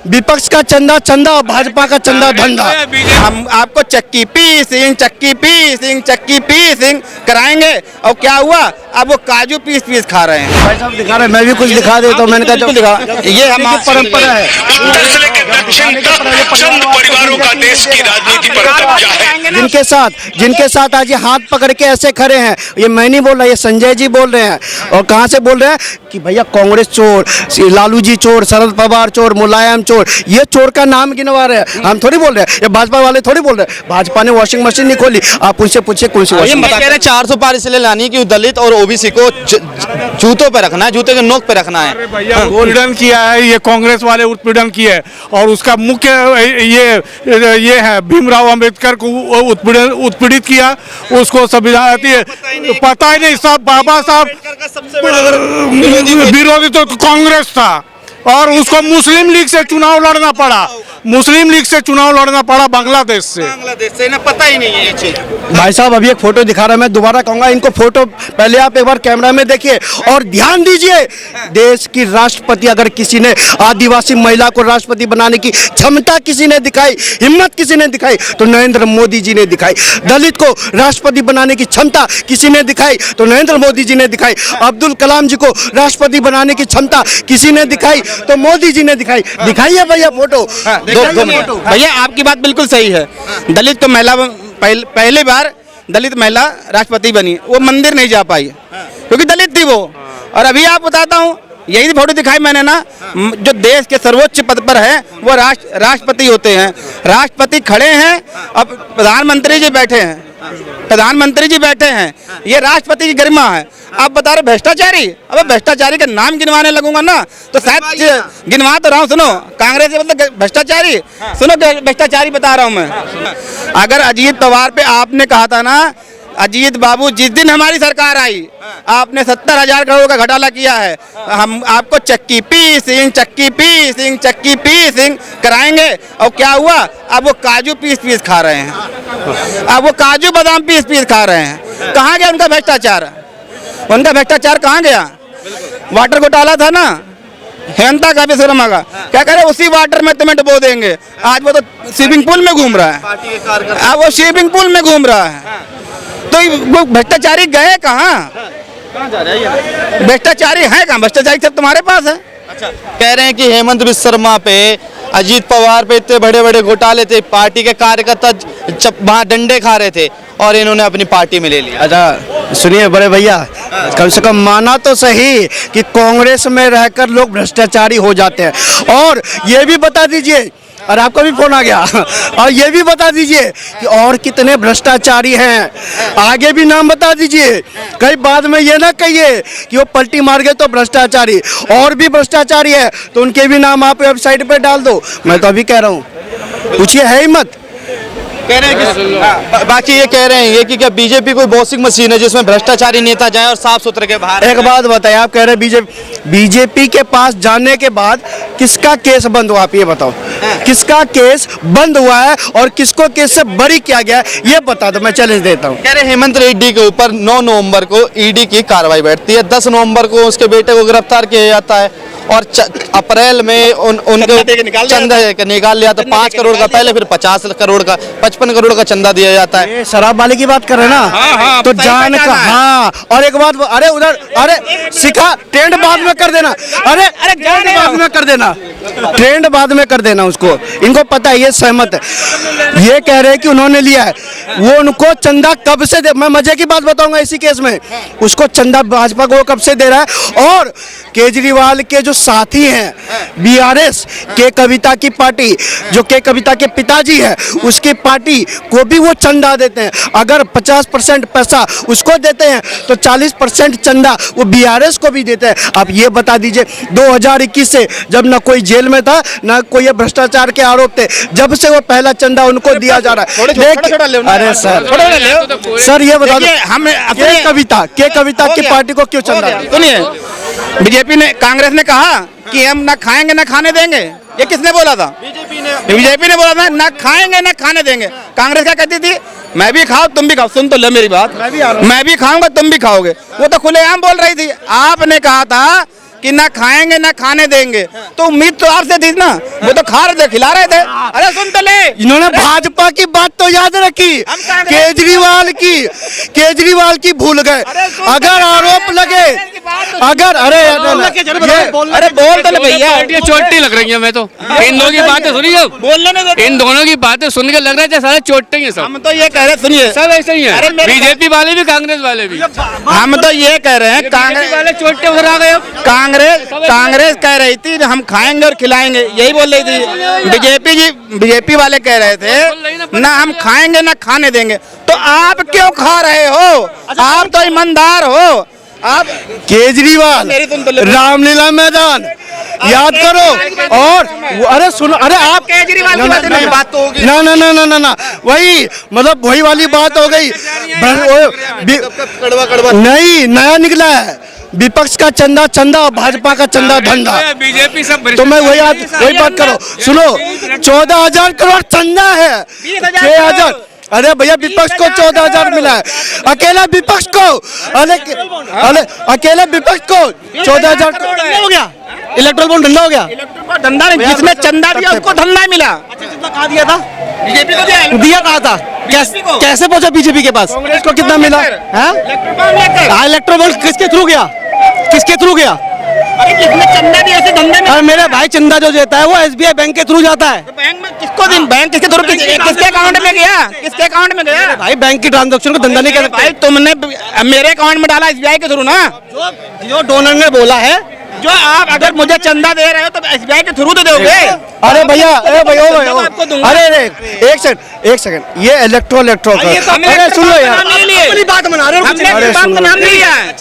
विपक्ष का चंदा चंदा और भाजपा का चंदा धंधा। हम आपको चक्की पी सिंह कराएंगे। और क्या हुआ, अब वो काजू पीस खा रहे हैं। भाई साहब दिखा रहे हैं, मैं भी कुछ दिखा देता हूँ। मैंने कहा बिल्कुल दिखा, ये हमारी परंपरा है। चंद परिवारों का देश की राजनीति पर कब्जा है। जिनके साथ आज ये हाथ पकड़ के ऐसे खड़े हैं, ये मैं नहीं बोल रहा, ये संजय जी बोल रहे हैं। और कहाँ से बोल रहे हैं कि भैया कांग्रेस चोर, लालू जी चोर, शरद पवार चोर, मुलायम चोर, ये चोर का नाम गिनवा रहे हैं। हम थोड़ी बोल रहे हैं, ये भाजपा वाले थोड़ी बोल रहे हैं। भाजपा ने वॉशिंग मशीन नहीं खोली, आप उनसे पूछिए कौन सी वॉशिंग मशीन। कह रहे हैं 400 पार इसलिए लानी कि दलित और ओबीसी को जूतों पे रखना है, जूते के नोक पे रखना है। भैया उत्पीड़न किया है, ये कांग्रेस वाले उत्पीड़न किए है। और उसका मुख्य ये है, भीमराव अंबेडकर को उत्पीड़ित किया, उसको संविधान पता ही नहीं। सब बाबा साहब विरोधी तो कांग्रेस था, और उसको मुस्लिम लीग से चुनाव लड़ना पड़ा, बांग्लादेश से ना पता ही नहीं है ये चीज। भाई साहब अभी एक फोटो दिखा रहा है, मैं दोबारा कहूंगा इनको फोटो पहले आप एक बार कैमरा में देखिए और ध्यान दीजिए। देश की राष्ट्रपति अगर किसी ने आदिवासी महिला को राष्ट्रपति बनाने की क्षमता किसी ने दिखाई, हिम्मत किसी ने दिखाई, तो नरेंद्र मोदी जी ने दिखाई। दलित को राष्ट्रपति बनाने की क्षमता किसी ने दिखाई तो नरेंद्र मोदी जी ने दिखाई। अब्दुल कलाम जी को राष्ट्रपति बनाने की क्षमता किसी ने दिखाई तो मोदी जी ने दिखाई। दिखाइए भैया फोटो। भैया आपकी बात बिल्कुल सही है। दलित तो महिला पहली बार दलित महिला राष्ट्रपति बनी, वो मंदिर नहीं जा पाई क्योंकि दलित थी वो। और अभी आप बताता हूँ, यही फोटो दिखाई मैंने ना, जो देश के सर्वोच्च पद पर है वो राष्ट्रपति होते हैं। राष्ट्रपति खड़े हैं, अब प्रधानमंत्री जी बैठे हैं, ये राष्ट्रपति की गरिमा है। आप बता रहे भ्रष्टाचारी, अब भ्रष्टाचारी का नाम गिनवाने लगूंगा ना तो शायद गिनवा तो रहा हूँ। सुनो, कांग्रेस मतलब भ्रष्टाचारी, सुनो भ्रष्टाचारी बता रहा हूँ मैं। अगर अजीत पवार पे आपने कहा था ना, अजीत बाबू जिस दिन हमारी सरकार आई आपने 70,000 करोड़ का घोटाला किया है, हम आपको चक्की पी सिंह कराएंगे। और क्या हुआ, अब वो काजू पीस खा रहे हैं, अब वो काजू बादाम पीस खा रहे हैं। कहाँ गया उनका भ्रष्टाचार? उनका भ्रष्टाचार कहाँ गया? वाटर घोटाला था ना, हेमंता का विश्वकर्मा का, क्या करे उसी वाटर में तुम्हें डुबो देंगे। आज वो तो स्विमिंग पूल में घूम रहा है, अब वो स्विमिंग पूल में घूम रहा है। तो वो भ्रष्टाचारी गए कहाँ? भ्रष्टाचारी है कहाँ? भ्रष्टाचारी सब तुम्हारे पास है। अच्छा, कह रहे हैं कि हेमंत विश्वकर्मा पे, अजीत पवार पे इतने बड़े बड़े घोटाले थे, पार्टी के कार्यकर्ता वहाँ डंडे खा रहे थे और इन्होंने अपनी पार्टी में ले लिया। अच्छा सुनिए बड़े भैया, कम से कम माना तो सही कि कांग्रेस में रहकर लोग भ्रष्टाचारी हो जाते हैं। और ये भी बता दीजिए, और आपका भी फोन आ गया, और ये भी बता दीजिए कि और कितने भ्रष्टाचारी हैं, आगे भी नाम बता दीजिए। कहीं बाद में ये ना कहिए कि वो पलटी मार गए तो भ्रष्टाचारी, और भी भ्रष्टाचारी है तो उनके भी नाम आप वेबसाइट पे डाल दो। मैं तो अभी कह रहा हूँ, पूछिए है हिम्मत। कह रहे हैं कि बाकी ये कह रहे हैं कि क्या बीजेपी कोई वॉशिंग मशीन है जिसमें भ्रष्टाचारी नेता जाए और साफ सुथरे के बाहर? एक बात बताइए, आप कह रहे हैं बीजेपी के पास जाने के बाद किसका केस बंद हुआ? आप ये बताओ, किसका केस बंद हुआ है और किसको केस से बरी किया गया है, ये बता दो, मैं चैलेंज देता हूँ। कह रहे हेमंत रेड्डी के ऊपर 9 नवंबर को ईडी की कार्रवाई बैठती है, 10 नवंबर को उसके बेटे को गिरफ्तार किया जाता है और अप्रैल में उनके चंदा निकाल लिया तो 5 करोड़ का, पहले फिर 50 करोड़ का, 55 करोड़ का चंदा दिया जाता है। शराब वाले की बात कर रहे हैं ना, तो जान का। हाँ, और एक बात, अरे उधर, अरे सिखा ट्रेंड बाद में कर देना, अरे ट्रेंड बाद में कर देना, ट्रेंड बाद में कर देना उसको। इनको पता है, ये सहमत है। ये कह रहे हैं कि उन्होंने लिया है, वो उनको चंदा कब से दे, मैं मजे की बात बताऊंगा इसी केस में, उसको चंदा भाजपा को कब से दे रहा है। और केजरीवाल के जो साथी हैं बीआरएस के कविता की पार्टी, जो के कविता के पिताजी है, उसकी पार्टी को भी वो चंदा देते हैं। अगर 50% पैसा उसको देते हैं तो 40% चंदा वो बीआरएस को भी देते हैं। आप ये बता दीजिए, 2021 से जब ना कोई जेल में था ना कोई भ्रष्टाचार के आरोप थे, जब से वो पहला चंदा उनको दिया जा रहा है। अरे सर ये बता दो, हम के कविता की पार्टी को क्यों चंदा? सुनिए, बीजेपी ने, कांग्रेस ने कहा कि हम ना खाएंगे ना खाने देंगे। ये किसने बोला था? बीजेपी ने बोला था ना खाएंगे ना खाने देंगे। कांग्रेस क्या कहती थी? मैं भी खाओ तुम भी खाओ। सुन तो ले मेरी बात, मैं भी खाऊंगा तुम भी खाओगे। वो तो खुलेआम बोल रही थी। आपने कहा था कि ना खाएंगे ना खाने देंगे, तो उम्मीद तो आपसे थी ना, वो तो खा रहे थे, खिला रहे थे। अरे सुन तो ले, इन्होंने भाजपा की बात तो याद रखी, केजरीवाल की भूल गए। अगर आरोप लगे, अगर अरे बोल तो ले भैया, चोटी लग रही है। मैं तो इन दोनों की बातें सुनी अब, बोलने दे। इन दोनों की बातें सुन के लग रहा है सारे चोटे ही हैं सब। हम तो ये कह रहे, सुनिए, सब ऐसे ही अरे है, मेरे- बीजेपी वाले भी कांग्रेस वाले भी। हम तो ये कह रहे हैं, कांग्रेस वाले चोटे उधर आ गए अब। कांग्रेस कह रही थी हम खाएंगे और खिलाएंगे, यही बोल रही थी। बीजेपी वाले कह रहे थे ना हम खाएंगे ना खाने देंगे, तो आप क्यों खा रहे हो? आप तो ईमानदार हो। आप केजरीवाल रामलीला मैदान याद करो। और अरे सुनो, अरे आप केजरीवाल की बात तो होगी ना वही मतलब वही वाली बात हो गई। नहीं, नया निकला है, विपक्ष का चंदा चंदा, भाजपा का चंदा धंधा। बीजेपी सब तो मैं वही बात करो। सुनो, 14,000 करोड़ चंदा है, 6,000। अरे भैया, विपक्ष को 14,000 मिला है, अकेला विपक्ष को, अकेले विपक्ष को 14,000 हो गया। इलेक्ट्रल बॉन्ड धंधा हो गया। धंधा नहीं, जिसने चंदा दिया उसको धंधा मिला। कहा दिया था? बीजेपी को दिया कहा था? कैसे पहुंचा बीजेपी के पास? कांग्रेस को कितना मिला? इलेक्ट्रल बॉन्ड किसके थ्रू गया? किसके थ्रू गया? अरे जिसने चंदा दिया उसे धंधे में। अरे मेरे भाई, चंदा जो देता है वो SBI बैंक के थ्रू जाता है। बैंक में किसको दिन, बैंक किसके थ्रू, किसके अकाउंट में गया? किसके अकाउंट में गया? भाई, बैंक की ट्रांजैक्शन को धंधा नहीं कहते। भाई तुमने मेरे अकाउंट में डाला SBI के थ्रू ना, जो डोनर ने बोला है, जो आप अगर मुझे चंदा दे रहे हो तो SBI के थ्रू तो दोगे। अरे भैया, आपको दूंगा। अरे एक सेकंड, ये इलेक्ट्रोल अरे सुन लो यार, अपनी बात बना रहे हो। हमने इलेक्ट्रल बैंक का नाम नहीं लिया है,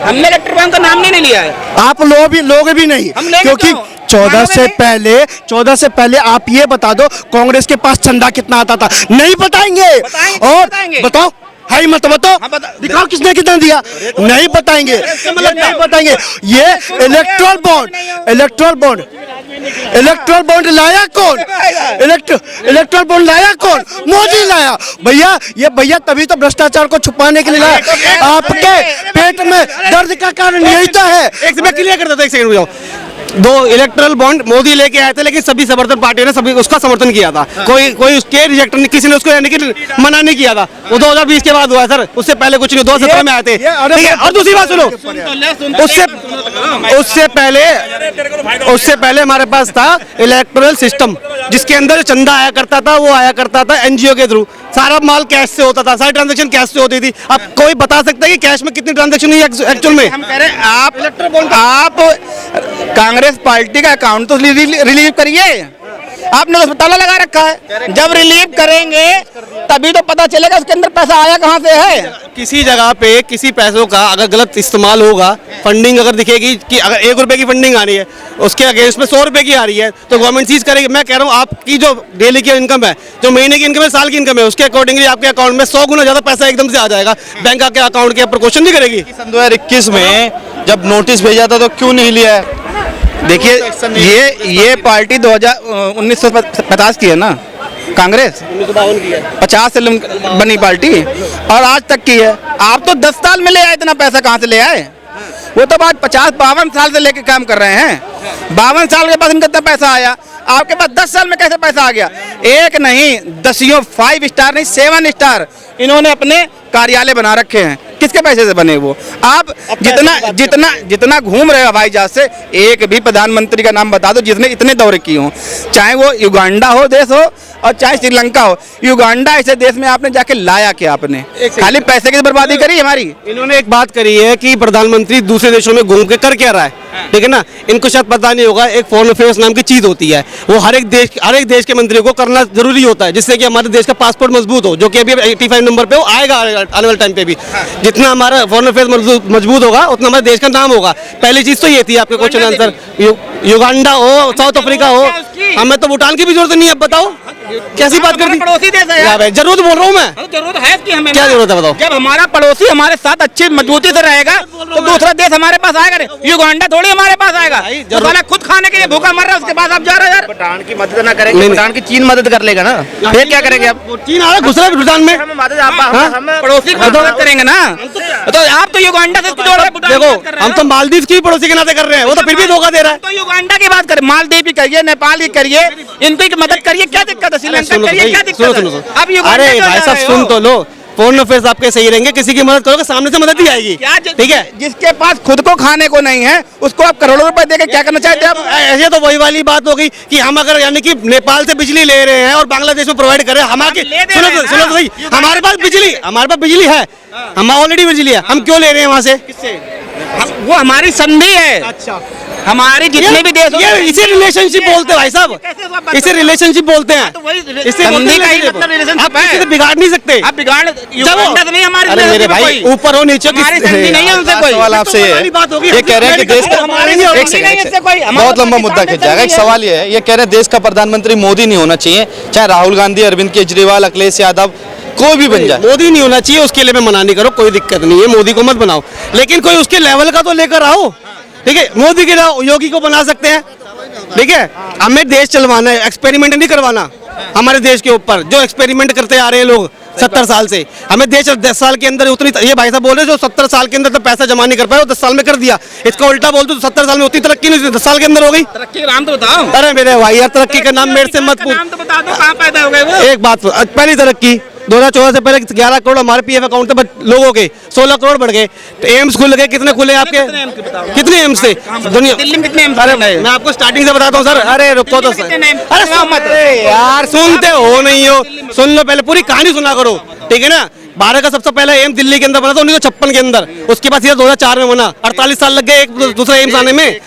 हमने इलेक्ट्रल बैंक का नाम नहीं लिया है। आप लोग भी नहीं, हम लेंगे क्योंकि क्यों? 14 से पहले आप ये बता दो, कांग्रेस के पास चंदा कितना आता था? नहीं बताएंगे। और बताओ, हाई मत बताओ, दिखाओ किसने कितना दिया। नहीं बताएंगे, नहीं बताएंगे। ये इलेक्ट्रल बॉन्ड लाया कौन? इलेक्ट्रल बॉन्ड लाया कौन? मोदी लाया। भैया तभी तो भ्रष्टाचार को छुपाने के लिए लाया। आपके पेट में दर्द का कारण यही तो है। एक सेकंड क्लियर कर देता, एक सेकंड रुक जाओ। 2 इलेक्ट्रल बॉन्ड मोदी लेके आए थे, लेकिन सभी समर्थन पार्टियों ने सभी उसका समर्थन किया था। कोई उसके रिजेक्ट नहीं, किसी ने उसको यानी कि मना नहीं किया था। वो 2020 के बाद हुआ सर, उससे पहले कुछ नहीं, 2017 में आए थे। ठीक है, और दूसरी बात सुनो, उससे पहले हमारे पास था इलेक्टोरल सिस्टम, जिसके अंदर जो चंदा आया करता था वो आया करता था NGO के थ्रू। सारा माल कैश से होता था, सारी ट्रांजैक्शन कैश से होती थी। अब कोई बता सकता है कि कैश में कितनी ट्रांजैक्शन हुई एक्चुअल में? हम कह रहे हैं आप कांग्रेस पार्टी का अकाउंट तो रिलीव करिए। आपने तो ताला लगा रखा है, जब रिलीव करेंगे तभी तो पता चलेगा उसके अंदर पैसा आया कहाँ से है। किसी जगह पे किसी पैसों का अगर गलत इस्तेमाल होगा, फंडिंग अगर दिखेगी कि अगर 1 रुपए की फंडिंग आ रही है, उसके अगेंस्ट में 100 रुपए की आ रही है, तो गवर्नमेंट सीज करेगी। मैं कह रहा हूँ, आपकी जो डेली की इनकम है, जो महीने की इनकम है, साल की इनकम है, उसके अकॉर्डिंगली आपके अकाउंट में 100 गुना ज्यादा पैसा एकदम से आ जाएगा। बैंक आपके अकाउंट के ऊपर क्वेश्चन नहीं करेगी। 2021 में जब नोटिस भेजा था तो क्यों नहीं लिया है? देखिए ये पार्टी 1950 की है ना, कांग्रेस 50 से बनी पार्टी और आज तक की है। आप तो 10 साल में ले आए, इतना पैसा कहाँ से ले आए? वो तो बात 52 साल से लेके काम कर रहे हैं। 52 साल के बाद इनका कितना पैसा आया? आपके पास 10 साल में कैसे पैसा आ गया? एक नहीं, 5 स्टार नहीं, 7 स्टार इन्होंने अपने कार्यालय बना रखे हैं। किसके पैसे से बने वो? आप जितना घूम रहे हो हवाई जहाज से, एक भी प्रधानमंत्री का नाम बता दो जिसने इतने दौरे किए हों, चाहे वो युगांडा हो देश हो और चाहे श्रीलंका हो। युगांडा ऐसे देश में आपने जाके लाया क्या? आपने खाली पैसे की बर्बादी करी हमारी। इन्होंने एक बात करी है कि प्रधानमंत्री दूसरे देशों में घूम के कर क्या रहा है, ठीक है ना? इनको शायद पता नहीं होगा, एक फॉरेन अफेयर्स नाम की चीज होती है, वो हर एक देश के मंत्री को करना जरूरी होता है, जिससे कि हमारे देश का पासपोर्ट मजबूत हो, जो कि अभी 85 नंबर पे वो आएगा आने वाले टाइम पे भी। जितना हमारा फॉरेन अफेयर्स मजबूत होगा, उतना हमारे देश का नाम होगा। पहली चीज तो ये थी आपके क्वेश्चन आंसर। युगांडा हो, साउथ अफ्रीका हो, हमें तो भूटान की भी जरूरत नहीं है। अब बताओ कैसी बात कर दी? पड़ोसी देश है यार। जरूरत बोल रहा हूँ मैं, जरूरत है कि हमें, क्या जरूरत है बताओ? जब हमारा पड़ोसी हमारे साथ अच्छी मजबूती से रहेगा तो दूसरा देश हमारे पास आएगा नहीं। युगांडा थोड़ी हमारे पास आएगा, जो साला खुद खाने के लिए भूखा मर रहा है, उसके पास आप जा रहे हो यार। भूटान की मदद ना करेंगे, भूटान की चीन मदद कर लेगा ना, फिर क्या करेंगे आप? चीन आ रहा है, घुस रहा है भूटान में। पड़ोसी मदद करेंगे ना, तो आप तो युगांडा से जोड़ के भूटान की देखो बात कर रहे हम हो। तो मालदीव की भी पड़ोसी के नाते कर रहे हैं, वो तो फिर भी धोखा दे रहा है। तो युगांडा की बात करें, मालदीव की करिए, नेपाल की करिए, इनको की मदद करिए, क्या दिक्कत है? श्रीलंका सुनो तो करिए, भाई, क्या दिक्कत सुनो है? सुनो सुनो। आप युगांडा अरे क्यों भाई जा साहब रहे सुन हो? तो लो, फोन अफेयर्स आपके सही रहेंगे, किसी की मदद करोगे सामने से मदद ही आएगी। क्या ठीक है, जिसके पास खुद को खाने को नहीं है उसको आप करोड़ों रुपए देके क्या करना चाहते हैं आप? ऐसे तो वही वाली बात हो गई कि हम अगर यानी कि नेपाल से बिजली ले रहे हैं और बांग्लादेश में प्रोवाइड कर रहे हैं, हमारे ले दे सुनो रहे हैं सुनो ना। तो सही, हमारे पास बिजली है, हम ऑलरेडी बिजली है, हम क्यों ले रहे हैं वहां से? वो हमारी संधि है। अच्छा, हमारी जितने भी देश ये इसे रिलेशनशिप बोलते हैं भाई साहब, इसे रिलेशनशिप बोलते हैं। तो वही इसे संधि का ही relationship। मतलब relationship आप है। किसी से बिगाड़ नहीं सकते। आप बिगाड़ युगांडा से नहीं, हमारी अरे मेरे relationship है भाई कोई। ऊपर हो नीचे की- हमारी संधि नहीं है उनसे कोई। सवाल आपसे ये वाली बात होगी, है, ये कह रहे हैं कि देश का हमारे ही एक होगी, सेकंड, नहीं है इससे कोई। हमारा बहुत लंबा पाकिस्तान मुद्दा में खिंच जाएगा। एक संधि है। सवाल ये है, ये कह रहे हैं देश का प्रधानमंत्री मोदी नहीं होना चाहिए, चाहे राहुल गांधी, अरविंद केजरीवाल, अखिलेश यादव कोई भी बन जाए। मोदी नहीं होना चाहिए, उसके लिए मैं मना नहीं करो, कोई दिक्कत नहीं है, मोदी को मत बनाओ, लेकिन कोई उसके लेवल का तो लेकर आओ। ठीक है, मोदी के लाओ, योगी को बना सकते हैं। ठीक है, हमें देश चलवाना है, एक्सपेरिमेंट नहीं करवाना हमारे देश के ऊपर, जो एक्सपेरिमेंट करते आ रहे हैं लोग 70 साल से। हमें देश 10 साल के अंदर उतनी, ये भाई साहब बोल रहे जो 70 साल के अंदर तो पैसा जमा नहीं कर पाए, वो 10 साल में कर दिया। इसका उल्टा बोल दो तो 70 साल में उतनी तरक्की नहीं हुई, 10 साल के अंदर हो गई। तरक्की का नाम तो बताओ। अरे मेरे भाई यार, तरक्की का नाम मेरे से मत पूछ। नाम तो बता दो, कहाँ पैदा हो गए वो? एक बात पहली तरक्की 2014 से पहले 11 करोड़ हमारे पीएफ अकाउंट थे लोगों के, 16 करोड़ बढ़ गए। तो एम्स खुल गए, कितने खुले आपके? कितने एम्स थे दुनिया? दिल्ली में कितने एम्स अरे बने? मैं आपको स्टार्टिंग से बताता हूँ सर। अरे रुको तो दिल्ली में सर, कितने एम्स? अरे बताओ मत। अरे यार सुनते हो नहीं हो, सुन लो पहले, पूरी कहानी सुना करो। ठीक है ना, भारत का सबसे पहला एम्स दिल्ली के अंदर बना था 1956 के अंदर, उसके बाद सीधा 2004 में बना। 48 साल लग गए एक दूसरा एम्स आने में।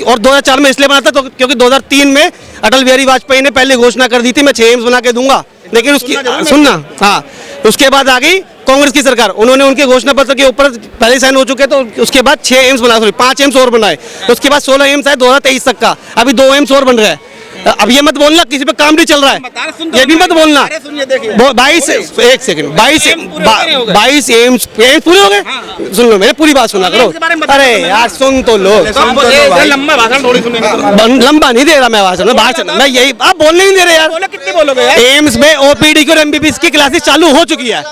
और 2004 में इसलिए बना था तो क्योंकि 2003 में अटल बिहारी वाजपेयी ने पहले घोषणा कर दी थी मैं 6 एम्स बना के दूंगा, लेकिन उसकी सुनना, हाँ, उसके बाद आ गई कांग्रेस की सरकार, उन्होंने उनके घोषणा पत्र के ऊपर पहले साइन हो चुके, तो उसके बाद 6 एम्स बना, 5 एम्स और बनाए, उसके बाद 16 एम्स आए 2023 तक का, अभी 2 एम्स और बन रहा है। अब ये मत बोलना किसी पे काम नहीं चल रहा है, ये भी मत बोलना। 22 एक सेकंड 22 एम्स पूरे हो गए। सुन लो, मेरे पूरी बात सुना करो। अरे यार सुन तो लो, लंबा भाषण थोड़ी सुनेंगे। लंबा नहीं दे रहा मैं भाषण, मैं यही, आप बोलने नहीं दे रहे यार। बोलो कितनी बोलोगे यार? एम्स में ओपीडी की और एमबीबीएस की क्लासेस चालू हो चुकी है।